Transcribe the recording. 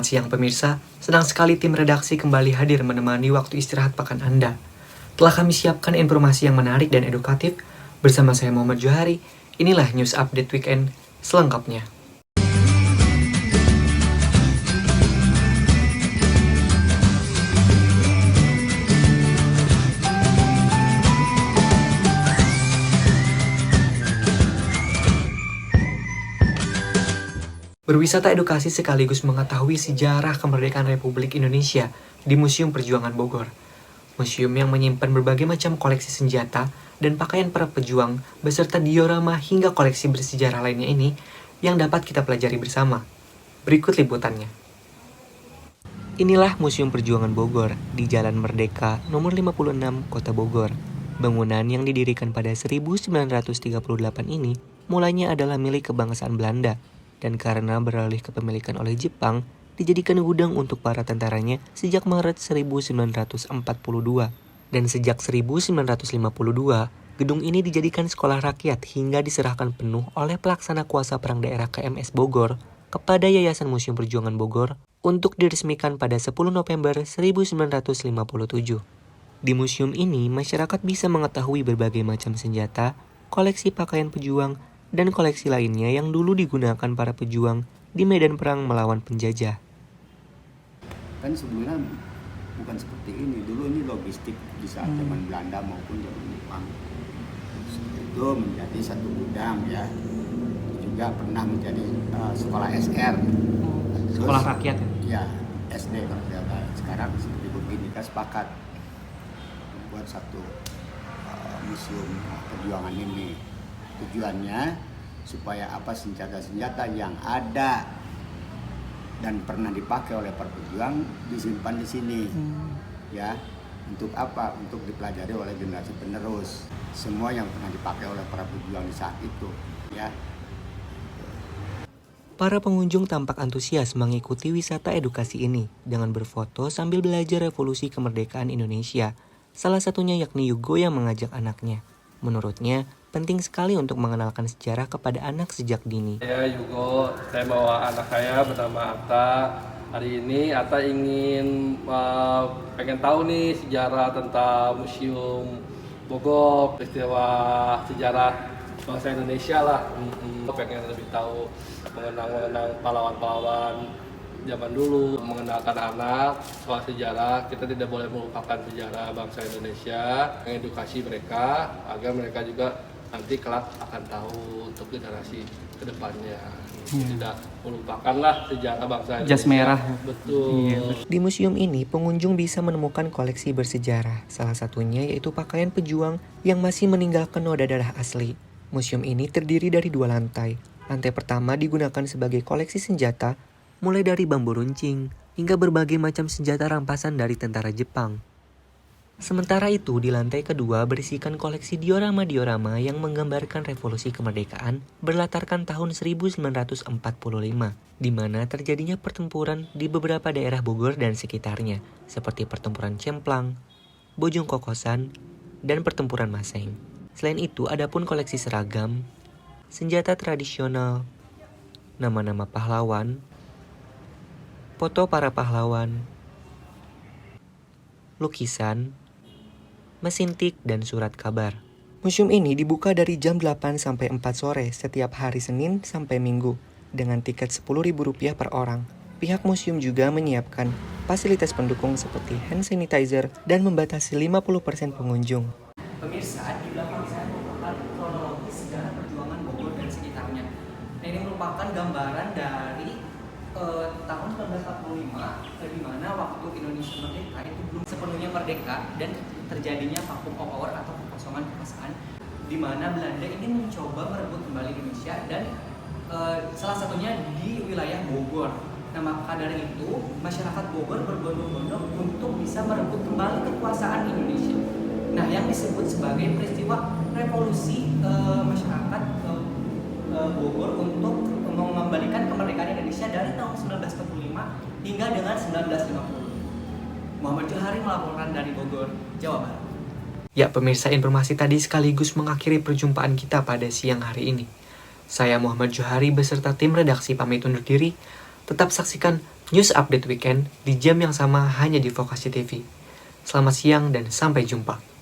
Selamat siang pemirsa, senang sekali tim redaksi kembali hadir menemani waktu istirahat pekan Anda. Telah kami siapkan informasi yang menarik dan edukatif. Bersama saya Muhammad Johari, inilah News Update Weekend selengkapnya. Berwisata edukasi sekaligus mengetahui sejarah kemerdekaan Republik Indonesia di Museum Perjuangan Bogor. Museum yang menyimpan berbagai macam koleksi senjata dan pakaian para pejuang beserta diorama hingga koleksi bersejarah lainnya ini yang dapat kita pelajari bersama. Berikut liputannya. Inilah Museum Perjuangan Bogor di Jalan Merdeka nomor 56 Kota Bogor. Bangunan yang didirikan pada 1938 ini mulanya adalah milik kebangsaan Belanda, dan karena beralih kepemilikan oleh Jepang, dijadikan gudang untuk para tentaranya sejak Maret 1942. Dan sejak 1952, gedung ini dijadikan sekolah rakyat hingga diserahkan penuh oleh pelaksana kuasa perang daerah KMS Bogor kepada Yayasan Museum Perjuangan Bogor untuk diresmikan pada 10 November 1957. Di museum ini, masyarakat bisa mengetahui berbagai macam senjata, koleksi pakaian pejuang, dan koleksi lainnya yang dulu digunakan para pejuang di medan perang melawan penjajah. Kan sebelumnya bukan seperti ini. Dulu ini logistik di saat zaman Belanda maupun zaman Jepang. Itu menjadi satu gudang ya. Juga pernah menjadi sekolah SR. Sekolah rakyat ya? Ya, SD kalau tidak salah. Sekarang seperti begini, kan sepakat membuat satu museum perjuangan ini. Tujuannya supaya senjata-senjata yang ada dan pernah dipakai oleh para pejuang disimpan di sini. Ya, untuk apa? Untuk dipelajari oleh generasi penerus. Semua yang pernah dipakai oleh para pejuang di saat itu, ya. Para pengunjung tampak antusias mengikuti wisata edukasi ini dengan berfoto sambil belajar revolusi kemerdekaan Indonesia. Salah satunya yakni Yugo yang mengajak anaknya. Menurutnya, penting sekali untuk mengenalkan sejarah kepada anak sejak dini. Saya Yugo, saya bawa anak saya bernama Atta. Hari ini Atta ingin pengen tahu nih sejarah tentang Museum Bogor, peristiwa sejarah bangsa Indonesia lah. Pengen lebih tahu mengenang pahlawan-pahlawan zaman dulu, mengenalkan anak soal sejarah. Kita tidak boleh melupakan sejarah bangsa Indonesia, mengedukasi mereka agar mereka juga nanti kelak akan tahu untuk generasi kedepannya. Tidak melupakanlah sejarah bangsa Indonesia. Jas merah. Betul. Di museum ini, pengunjung bisa menemukan koleksi bersejarah. Salah satunya yaitu pakaian pejuang yang masih meninggalkan noda darah asli. Museum ini terdiri dari 2 lantai. Lantai pertama digunakan sebagai koleksi senjata, mulai dari bambu runcing hingga berbagai macam senjata rampasan dari tentara Jepang. Sementara itu, di lantai kedua berisikan koleksi diorama-diorama yang menggambarkan revolusi kemerdekaan berlatarkan tahun 1945, di mana terjadinya pertempuran di beberapa daerah Bogor dan sekitarnya, seperti pertempuran Cemplang, Bojong Kokosan, dan pertempuran Maseng. Selain itu, ada pun koleksi seragam, senjata tradisional, nama-nama pahlawan, foto para pahlawan, lukisan, mesin tik, dan surat kabar. Museum ini dibuka dari jam 8 sampai 4 sore setiap hari Senin sampai Minggu dengan tiket Rp10.000 per orang. Pihak museum juga menyiapkan fasilitas pendukung seperti hand sanitizer dan membatasi 50% pengunjung. Pemirsa, di belakang saya merupakan kronologis sejarah perjuangan Bogor dan sekitarnya. Nah, ini merupakan gambaran dari tahun 1945, di mana waktu Indonesia merdeka itu belum sepenuhnya merdeka dan terjadinya vacuum of power atau kekosongan kekuasaan, di mana Belanda ingin mencoba merebut kembali Indonesia dan salah satunya di wilayah Bogor. Nah, maka dari itu masyarakat Bogor berbondong-bondong untuk bisa merebut kembali kekuasaan Indonesia. Nah, yang disebut sebagai peristiwa revolusi masyarakat Bogor untuk mengembalikan kemerdekaan Indonesia dari tahun 1945 hingga dengan 1950. Muhammad Johari melaporkan dari Bogor, Jawa Barat. Ya pemirsa, informasi tadi sekaligus mengakhiri perjumpaan kita pada siang hari ini. Saya Muhammad Johari beserta tim redaksi pamit undur diri. Tetap saksikan News Update Weekend di jam yang sama hanya di Vokasi TV. Selamat siang dan sampai jumpa.